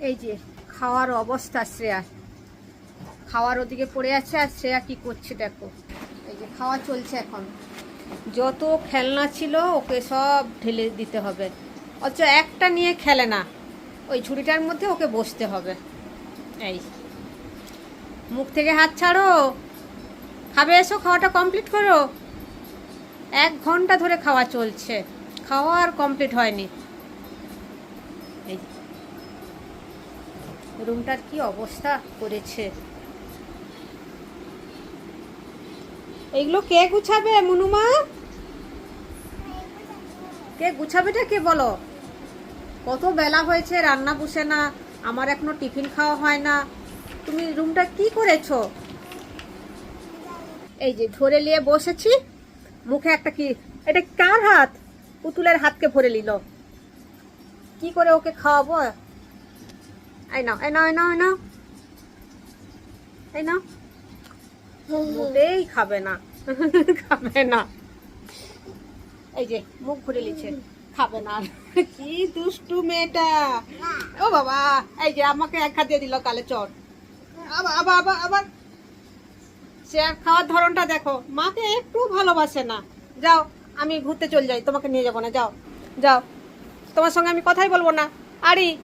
এই যে খাওয়ার অবস্থা শ্রেয়া, খাওয়ার ওদিকে পড়ে আছে আর শ্রেয়া কি করছে দেখো। এই যে খাওয়া চলছে এখন, যত খেলনা ছিল ওকে সব ঢেলে দিতে হবে, অথচ একটা নিয়ে খেলে না, ওই ঝুড়িটার মধ্যে ওকে বসতে হবে। এই মুখ থেকে হাত ছাড়ো, খাবে এসো, খাওয়াটা কমপ্লিট করো। 1 ঘন্টা ধরে খাওয়া চলছে, খাওয়া আর কমপ্লিট হয়নি। এই রুমটার কি অবস্থা করেছে। এইগুলো কে গুছাবে মুনুমা? কে গুছাবেটা কে বলো? কত বেলা হয়েছে, রান্না বসে না, আমার এখনো টিফিন খাওয়া হয় না, তুমি রুমটা কি করেছো? এই যে ধরে নিয়ে বসেছি, মুখে একটা কি, এটা কার হাত? পুতুলের হাতকে ভরে নিল, কি করে ওকে খাওয়াবো? এই নাও, এই নাও, এই নাও, এই নাও, এই নাও। মোটেই খাবে না, খাবে না। এই যে মুখ ঘুরে নিচ্ছে, খাবে না। কি দুষ্টু মেয়েটা, ও বাবা। এই যে আমাকে 1 হাত দিয়ে দিল কালে চট, আবার আবার আবার আবার। সে খাওয়ার ধরনটা দেখো, মাকে একটু ভালোবাসে না। যাও, আমি ঘুরতে চলে যাই, তোমাকে নিয়ে যাবো না, যাও যাও, তোমার সঙ্গে আমি কথাই বলবো না। আরি